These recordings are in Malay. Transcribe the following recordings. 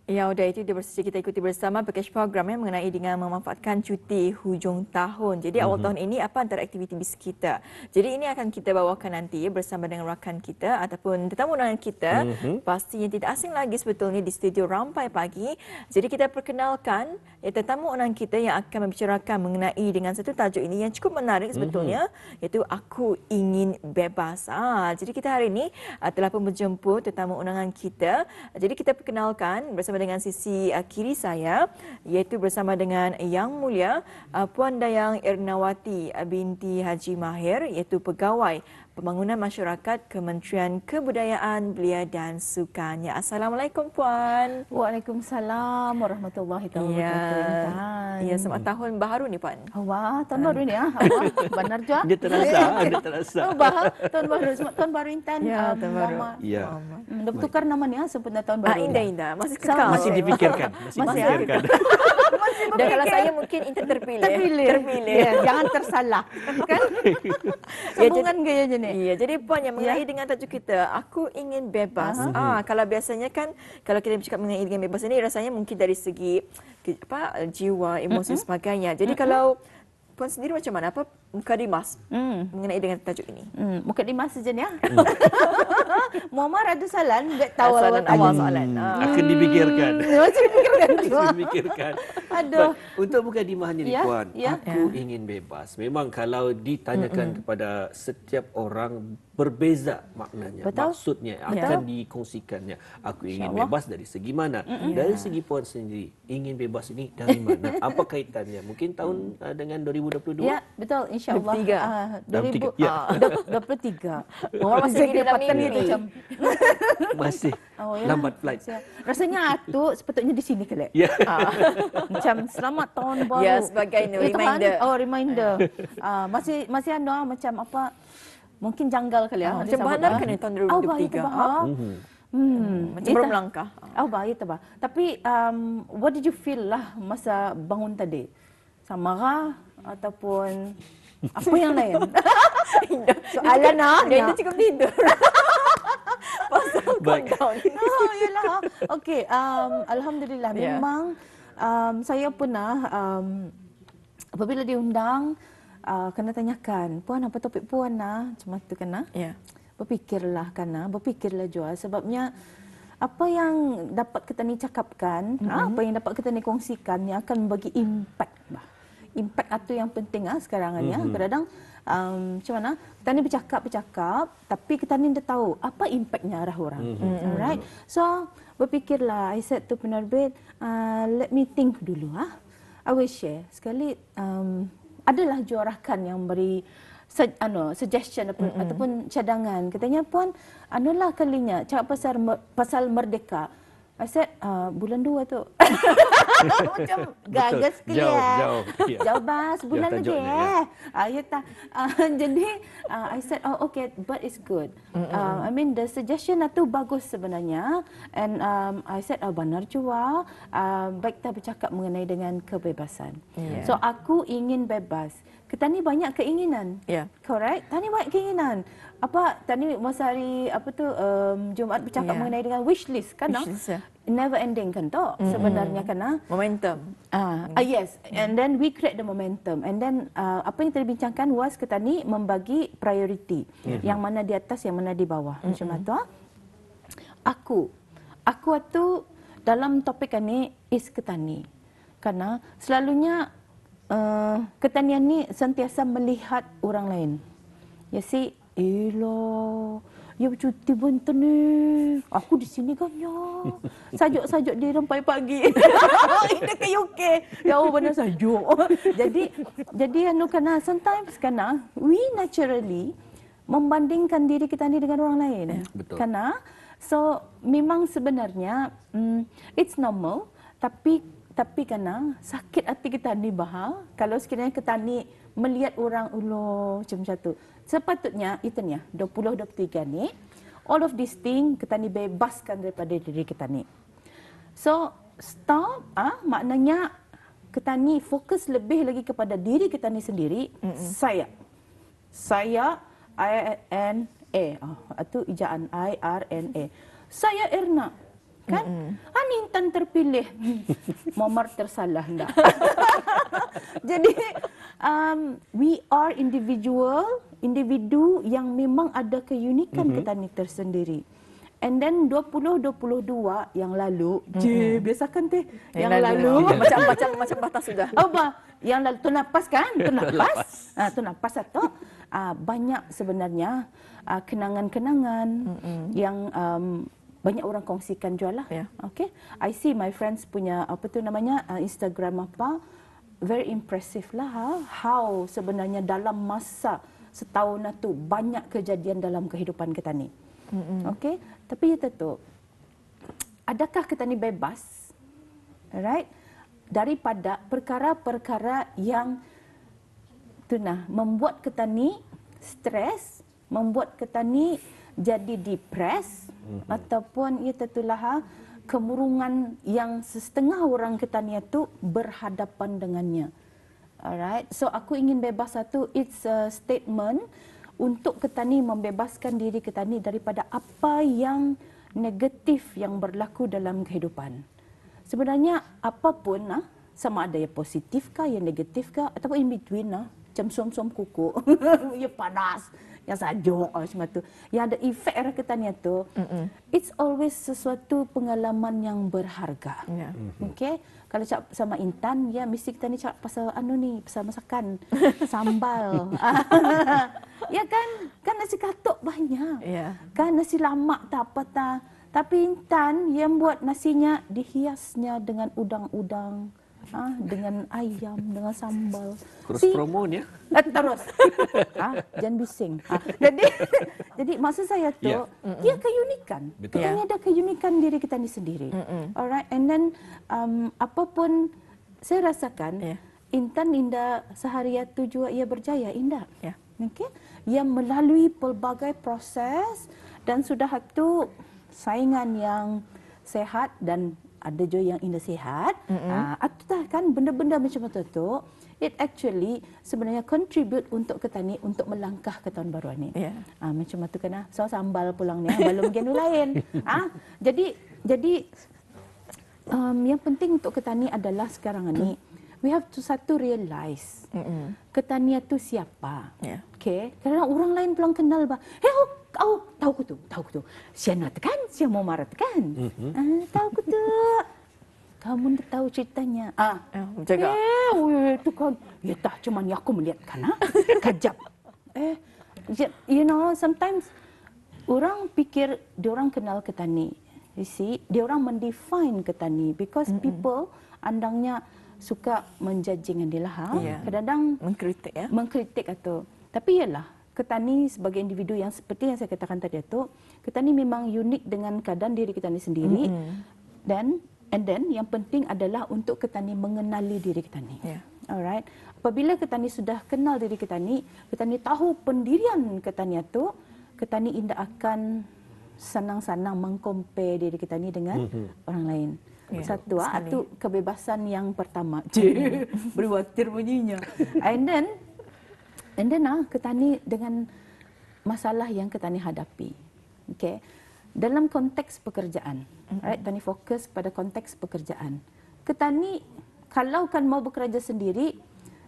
Ya, udah itu dia bersama kita ikuti bersama package program yang mengenai dengan memanfaatkan cuti hujung tahun. Jadi awal tahun ini apa antara aktiviti bis kita. Jadi ini akan kita bawakan nanti bersama dengan rakan kita ataupun tetamu undangan kita. Pastinya tidak asing lagi sebetulnya di studio Rampai Pagi. Jadi kita perkenalkan tetamu undangan kita yang akan membicarakan mengenai dengan satu tajuk ini yang cukup menarik sebetulnya, iaitu Aku Ingin Bebas. Jadi kita hari ini telah pun menjemput tetamu undangan kita. Jadi kita perkenalkan bersama dengan sisi kiri saya, iaitu bersama dengan Yang Mulia Puan Dayang Ernawati binti Haji Mahir, iaitu Pegawai Pembangunan Masyarakat Kementerian Kebudayaan, Belia dan Sukan. Ya, Assalamualaikum Puan. Waalaikumsalam warahmatullahi wabarakatuh. Ya, selamat tahun baru ni Puan. Wah, tahun baru ni ah. Wah, benar juga. Dia terasa. Oh, bah, tahun baru. Selamat tahun baru Intan. Ya, tahun baru. Ya. Dah bertukar nama ni ah sempena tahun baru. Indah-indah. Masih kekal. Masih dipikirkan. Masih dipikirkan. Dan kalau saya mungkin Intan terpilih. Terpilih. Ya, jangan tersalah. Kan? Sambungan gaya je ni. Iya, jadi Puan yang mengenai dengan tajuk kita, Aku Ingin Bebas. Kalau biasanya kan kalau kita bercakap mengenai dengan bebas ini rasanya mungkin dari segi jiwa, emosi dan sebagainya. Jadi kalau Puan sendiri macam mana? Apa mukadimah mengenai dengan tajuk ini? Mukadimah saja ni ah. Muammar ada soalan, tak tahu awal soalan. Akan dipikirkan. Masih dipikirkan. Masih dipikirkan. Aduh. Untuk mukadimahnya ni Puan, ya. aku ingin bebas. Memang kalau ditanyakan kepada setiap orang berbeza maknanya, Betul. maksudnya akan dikongsikannya. Aku ingin bebas dari segi mana? Dari segi Puan sendiri, ingin bebas ini dari mana? Apa kaitannya? Mungkin tahun dengan 2022? Ya, betul, insya-Allah. 2023. Orang masih lagi dalam mimpi. Masih lambat flight. Rasanya atuk sepatutnya di sini kali. Ya. Macam selamat tahun baru. Ya, sebagai reminder. Reminder. Masih ada macam apa? Mungkin janggal kali ya. Macam bandar kan tahun 2023. Macam belum melangkah. Baik tak. Tapi what did you feel lah masa bangun tadi? Marah ataupun apa yang lain? Soalan Dia itu cukup tidur. Pasal countdown. Yalah. Okey, alhamdulillah memang saya pernah apabila diundang kena tanyakan, Puan apa topik Puan lah, macam tu kena. Ya. Berfikirlah juga sebabnya apa yang dapat kita ni cakapkan, apa yang dapat kita ni kongsikan ni akan bagi impact bah. Impact itu yang penting sekarang ni. Kadang-kadang macam mana kita ni bercakap tapi kita ni dah tahu apa impactnya arah orang. Alright. So berfikirlah, I said to penerbit, let me think dulu I will share. Sekali adalah juarakan yang beri suggestion ataupun cadangan. Katanya, Puan, adalah kalinya cakap pasal merdeka. I said, bulan 2 tu. Macam gagas ke jauh bas, bulan lagi jadi, I said, okay, but it's good. I mean, the suggestion itu bagus sebenarnya. And I said, benar juga. Baik kita bercakap mengenai dengan kebebasan. So, aku ingin bebas. Kita ni banyak keinginan. Correct? Tani banyak keinginan. Tani masa hari Jumaat bercakap mengenai dengan wish list kan? Never ending kan tu sebenarnya kan? Momentum. Yes, and then we create the momentum. And then apa yang terbincangkan was kita ni membagi priority. Yang mana di atas, yang mana di bawah. Macam tu. Aku tu dalam topik ni is ketani. Karena selalunya ketanian ni sentiasa melihat orang lain. Ya si, ya bercuti benten ni. Aku di sini kan ya. Sajuk-sajuk di Rampai Pagi. Ini ke UK. Ya benar sajuk. jadi karena sometimes we naturally membandingkan diri kita ni dengan orang lain. Betul. Karena so memang sebenarnya it's normal tapi kena sakit hati kita ni kalau sekiranya kita ni melihat orang macam tu. Sepatutnya itu ni 2023 ni all of these thing kita ni bebaskan daripada diri kita ni. So stop maknanya kita ni fokus lebih lagi kepada diri kita ni sendiri. Saya IRNA itu ejaan IRNA. Saya Erna. kan? Intan terpilih. Momar tersalah ndak. Jadi we are individu yang memang ada keunikan Ketani tersendiri. And then 2022 yang lalu, biasakan teh yang lalu macam batas sudah. Apa? Yang lalu tu napas kan? Tu napas. Tu napas atau banyak sebenarnya kenangan-kenangan yang banyak orang kongsikan jual lah. Yeah. Okay. I see my friends punya apa tu namanya Instagram apa, very impressive lah how sebenarnya dalam masa setahun itu banyak kejadian dalam kehidupan kita ni. Okay. Tapi itu tu, adakah kita ni bebas? Alright. Daripada perkara-perkara yang tu membuat kita ni stres, membuat kita ni jadi depres ataupun ia tentulah kemurungan yang setengah orang kita ni itu berhadapan dengannya. Alright. So aku ingin bebas satu, it's a statement untuk kita ni membebaskan diri kita ni daripada apa yang negatif yang berlaku dalam kehidupan. Sebenarnya apapun sama ada yang positif kah, yang negatif kah ataupun in between macam suam-suam kuku. Ya panas, yang sajuk semua tu. Yang ada efek arah ketania tu. It's always sesuatu pengalaman yang berharga. Yeah. Okay? Kalau cakap sama Intan, ya mesti kita ni cakap pasal pasal masakan, sambal. Ya kan? Kan nasi katuk banyak. Yeah. Kan nasi lamak tak apa tak. Tapi Intan yang buat nasinya dihiasnya dengan udang-udang. Dengan ayam, dengan sambal. Terus promo ni ya? Terus. Jangan bising. Jadi maksud saya tu, dia keunikan. Betul. Kita ni ada keunikan diri kita ni sendiri. Alright, and then apapun saya rasakan, Intan Indah seharian tu juga ia berjaya, Indah. Yeah. Okay? Ia melalui pelbagai proses dan sudah itu saingan yang sehat dan ada juga yang Indah sihat. Itu kan benda-benda macam tu, it actually sebenarnya contribute untuk kita ni untuk melangkah ke tahun baru ni. Yeah. Macam tu kan. So sambal pulang ni belum genu lain. Jadi yang penting untuk kita ni adalah sekarang ni we have to satu realize Ketania tu siapa. Yeah. Okay. Kerana orang lain pulang kenal bah. Tahu ku tu. Siapa kan? Siapa mau marah kan? Tahu ku tu. Kamu dah tahu ceritanya. Jaga. Itu kan. Ya tak, cuman aku melihat kan. Kajap. You know, sometimes orang pikir dia orang kenal Ketani. You see, dia orang mendefine Ketani because people andangnya suka menjudging dia lah. Kadang-kadang mengkritik ya. Mengkritik atau. Tapi ialah Ketani sebagai individu yang seperti yang saya katakan tadi itu, Ketani memang unik dengan keadaan diri kita ni sendiri. And then yang penting adalah untuk Ketani mengenali diri kita ni. Yeah. Alright. Apabila Ketani sudah kenal diri Ketani tahu pendirian Ketani itu, Ketani indah akan senang-senang mengcompare diri Ketani dengan orang lain. Yeah. Satu, itu kebebasan yang pertama. Berwatir bunyinya. And then Ketani dengan masalah yang Ketani hadapi. Okay. Dalam konteks pekerjaan. Right, Ketani fokus pada konteks pekerjaan. Ketani kalau kan mau bekerja sendiri,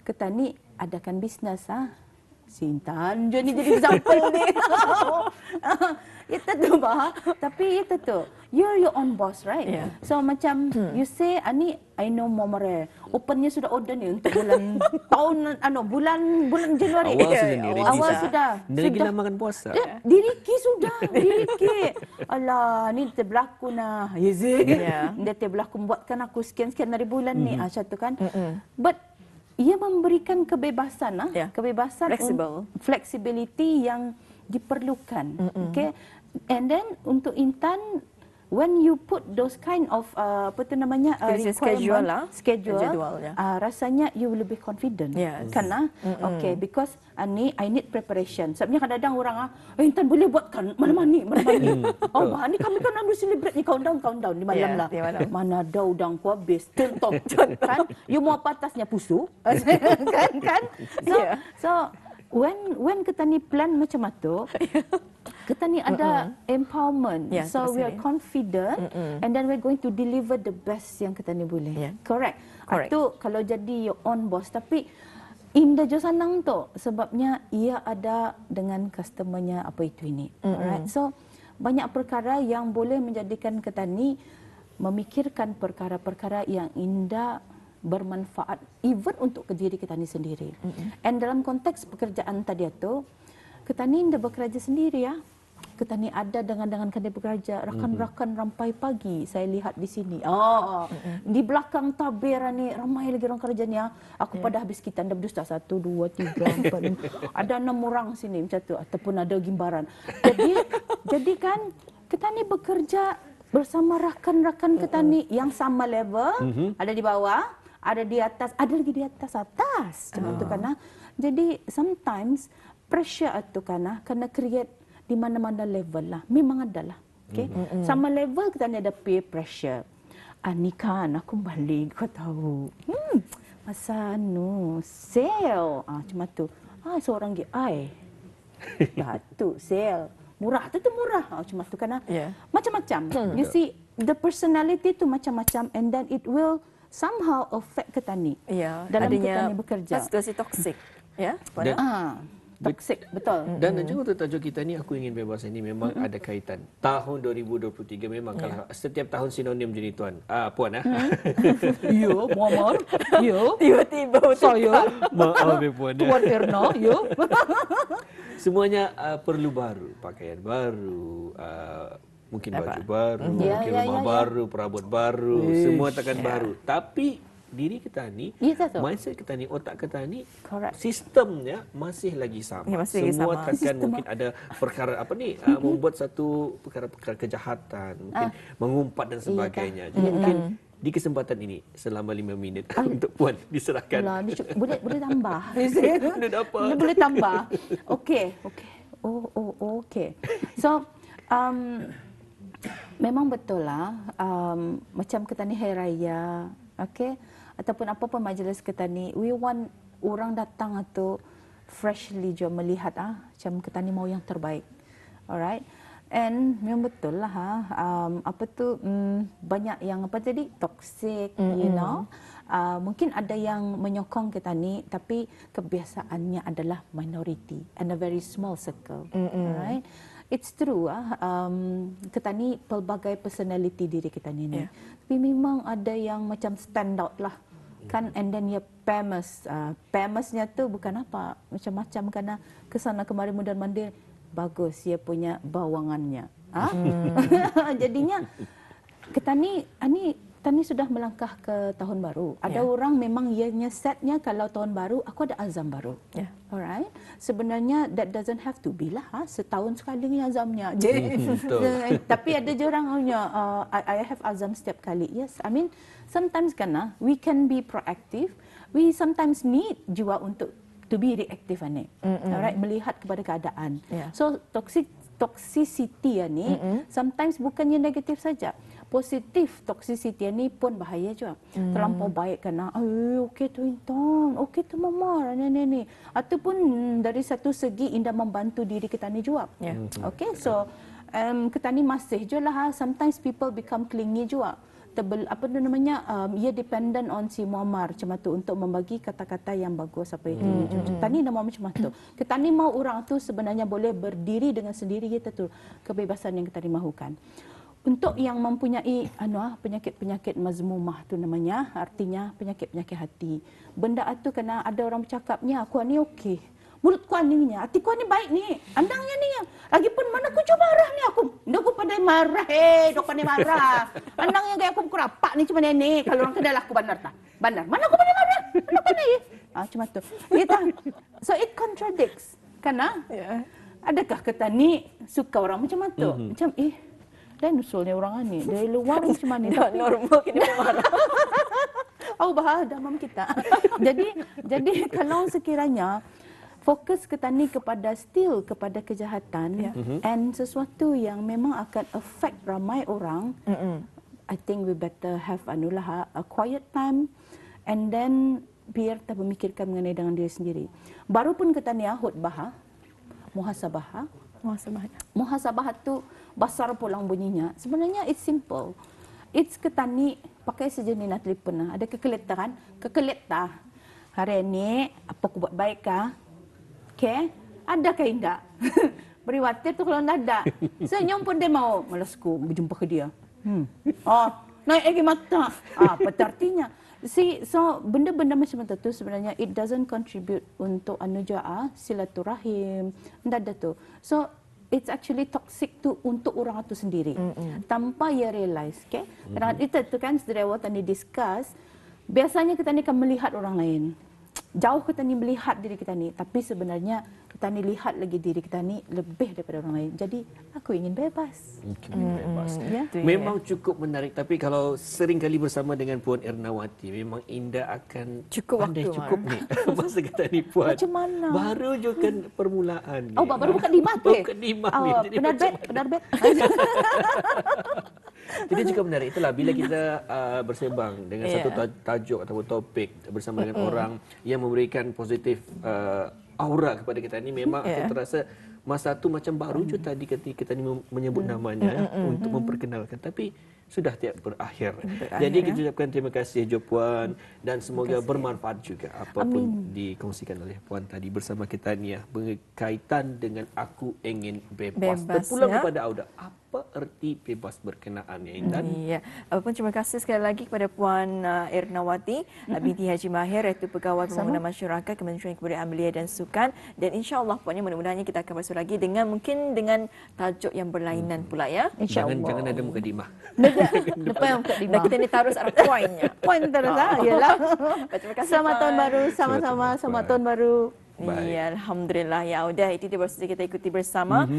Ketani adakan bisnes Si Intan jadi example ni. Itu tu bah. Tapi itu tu, you're your own boss, right? Yeah. So macam you say, ani I know Momare. Opennya sudah order ni untuk bulan bulan Januari. Awal sudah. Lagi lama makan puasa. Diriki sudah. Alah, ni terberlaku nah. Dia terberlaku buatkan aku sekian-sekian dari bulan ni. Satu kan. But ia memberikan kebebasan, kebebasan flexibility yang diperlukan. Okay, and then untuk Intan, when you put those kind of schedule, rasanya you will be confident, kan? Okay, because I need preparation. Sebabnya kadang-kadang orang Intan boleh buatkan mana-mana ni. Ni kami kan ambil celebrate ni countdown di malam lah. Mana ada udang ku habis. Contoh kan, you mau apa atasnya pusu, kan? So when kita ni plan macam tu, kita ni ada empowerment. Ya, So we are tersendiri. confident and then we're going to deliver the best yang kita ni boleh. Ya. Correct. Correct. Itu kalau jadi your own boss, tapi indah jo sanang tu sebabnya ia ada dengan customer-nya apa itu ini. Alright. So banyak perkara yang boleh menjadikan kita ni memikirkan perkara-perkara yang indah bermanfaat even untuk ke diri kita ni sendiri. And dalam konteks pekerjaan tadi itu, kita ni indah bekerja sendiri ya. Kita ni ada dengan kami bekerja, rakan-rakan rampai pagi saya lihat di sini. Di belakang tabir ni ramai lagi orang kerjanya. Aku pada habis kita anda berdusta 1 2 3 4 ada 6 orang sini macam tu ataupun ada gimbaran. Jadi kan kita ni bekerja bersama rakan-rakan kita ni yang sama level, ada di bawah, ada di atas, ada lagi di atas macam tu kan. Jadi sometimes pressure itu kan kena create di mana-mana level lah. Memang ada lah. Okay? Sama level kita ni ada peer pressure. Ni kan aku balik kau tahu. Masa sale. Cuma tu. Seorang lagi. Batu sale. Murah tu murah. Cuma tu kan. Macam-macam. You see, the personality tu macam-macam and then it will somehow affect kita ni. Dalam kita ni bekerja. Situasi toksik. Ya. Toxic, betul. Dan juga untuk tajuk kita ni, aku ingin bebas ini memang ada kaitan. Tahun 2023 memang kalau setiap tahun sinonim jenis tuan. Puan Ya, Muhammad. Ya. Tiba-tiba Saya. Maaf puan. Tuan Erna. Ya. Semuanya perlu baru, pakaian baru, mungkin baju baru, mungkin rumah baru, perabot baru, semua takkan baru. Tapi diri kita ni, mindset kita ni, otak kita ni, sistemnya masih lagi sama. Semua takkan mungkin ada perkara membuat satu perkara kejahatan, mungkin mengumpat dan sebagainya. Jadi mungkin di kesempatan ini selama 5 minit untuk puan diserahkan. Boleh tambah. Boleh tambah. Okey. Okey. So memang betul lah macam kita ni hari raya, okey, ataupun apa-apa majlis kita ni, we want orang datang atau freshly je melihat macam kita ni mau yang terbaik. Alright. And memang betul lah banyak yang jadi toxic, you know. Mungkin ada yang menyokong kita ni tapi kebiasaannya adalah minority and a very small circle. Alright. It's true kita ni pelbagai personality diri kita ni. Tapi memang ada yang macam stand out lah. Kan, and then dia famous. Famousnya tu bukan apa, macam-macam karena kesana kemari mundar mandir bagus dia punya bawangannya. Jadinya kita ni sudah melangkah ke tahun baru. Ada orang memang ianya setnya kalau tahun baru aku ada azam baru. Alright. Sebenarnya that doesn't have to be lah. Setahun sekali ni azamnya. Tapi ada je orang punya I have azam setiap kali. Yes, I mean sometimes we can be proactive. We sometimes need juga untuk to be reactive alright, melihat kepada keadaan. So toxicity ni sometimes bukannya negatif saja. Positif toxicity ni pun bahaya juga. Terlampau baik kan. Okey tu Intan, okey tu Mama, ni. Ataupun dari satu segi indah membantu diri kita ni juga. Okey, so kita ni masih je lah. Sometimes people become clingy juga. Ia dependent on si Muammar macam tu untuk membagi kata-kata yang bagus apa itu. Kita ni nama macam tu. Kita ni mau orang tu sebenarnya boleh berdiri dengan sendiri kita tu kebebasan yang kita mahukan. Untuk yang mempunyai penyakit-penyakit mazmumah tu namanya, artinya penyakit-penyakit hati. Benda itu kena ada orang bercakapnya, aku ni okey. Mulut ku aningnya, hati ku ni baik ni. Andangnya ni. Lagipun mana ku coba marah ni aku. Ndak ku pandai marah. Dok pandai marah. Andangnya gaya aku kerapak ni cuma nenek. Kalau orang kenal aku bandar tak. Bandar. Mana aku pandai marah? Mana pandai? Cuma tu. So it contradicts. Karena adakah kita ni suka orang macam tu? Macam dan usulnya orang ni dari luar macam mana tapi normal kena marah. Bahaya dalam kita. Jadi kalau sekiranya fokus kita ni kepada kejahatan and sesuatu yang memang akan affect ramai orang, I think we better have a quiet time and then biar kita memikirkan mengenai dengan diri sendiri. Baru pun kita ni khutbah, muhasabah, Muhasabah. Muhasabah tu besar pulang bunyinya. Sebenarnya it's simple. It's ketani pakai sejenis nak telefon. Ada kekeletaran, kekeleta. Hari ini apa aku buat baik kah? Okay? Ada ke tidak? Beri watir tu kalau tidak ada. Senyum pun dia mau. Malasku berjumpa ke dia. Oh, naik lagi mata. Apa artinya? See, so benda-benda macam itu sebenarnya it doesn't contribute untuk anugerah, silaturahim, tidak ada tu. So it's actually toxic tu untuk orang itu sendiri tanpa ia realize. Okay? Kadang itu kan sedari awal tadi discuss. Biasanya kita ni akan melihat orang lain. Jauh kita ni melihat diri kita ni, tapi sebenarnya kita ni lihat lagi diri kita ni lebih daripada orang lain. Jadi aku ingin bebas. Bebas. Ya. Memang cukup menarik, tapi kalau sering kali bersama dengan Puan Ernawati, memang Indah akan Cukup pandai waktu, cukup ni masa kita ni Puan. Macam mana? Baru je kan permulaan ni. Oh, baru buka dimah tu. Bukan dimah ni. Jadi Penerbit. Jadi juga menarik. Itulah bila kita bersembang dengan satu tajuk ataupun topik bersama dengan orang yang memberikan positif aura kepada kita ni, memang akan terasa masa tu macam baru je tadi ketika kita ni menyebut namanya untuk memperkenalkan, tapi sudah tiap berakhir. Jadi kita ucapkan terima kasih Jo Puan, dan semoga bermanfaat juga apapun dikongsikan oleh Puan tadi bersama kita ni berkaitan dengan aku ingin bebas. Terpulang kepada Auda, apa erti bebas berkenaan ya Intan? Ya, apapun terima kasih sekali lagi kepada Puan Ernawati binti Haji Mahir, iaitu Pegawai Pembangunan Masyarakat Kementerian Kebudayaan Belia dan Sukan, dan insya-Allah puannya mudah-mudahan kita akan bersua lagi dengan dengan tajuk yang berlainan pula ya. Jangan ada muka dimah. Lepas yang buka Dan dimah. kita ni terus ada poinnya. Poin terus lah. Yalah. Terima kasih. Selamat tahun Puan. baru sama-sama. Selamat tahun baru. Baik. Ya, Alhamdulillah. Ya, udah itu dia baru saja kita ikuti bersama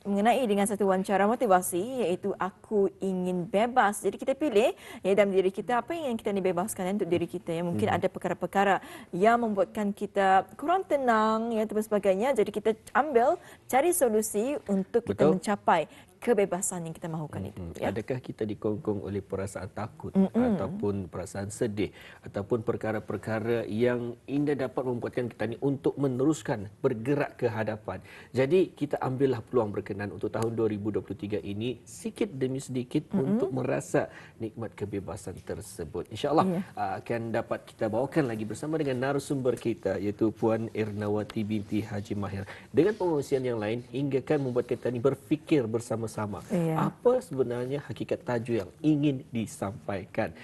mengenai dengan satu wawancara motivasi, iaitu aku ingin bebas. Jadi kita pilih ya dalam diri kita apa yang ingin kita dibebaskan untuk diri kita. Ya, mungkin ada perkara-perkara yang membuatkan kita kurang tenang ya dan sebagainya. Jadi kita ambil cari solusi untuk kita mencapai kebebasan yang kita mahukan itu. Ya? Adakah kita dikongkong oleh perasaan takut ataupun perasaan sedih ataupun perkara-perkara yang Indah dapat membuatkan kita ni untuk meneruskan bergerak ke hadapan. Jadi kita ambillah peluang berkenan untuk tahun 2023 ini sedikit demi sedikit untuk merasa nikmat kebebasan tersebut. InsyaAllah akan dapat kita bawakan lagi bersama dengan narasumber kita, iaitu Puan Ernawati binti Haji Mahir, dengan pengongsian yang lain hingga kan membuat kita ni berfikir bersama-sama apa sebenarnya hakikat tajuk yang ingin disampaikan.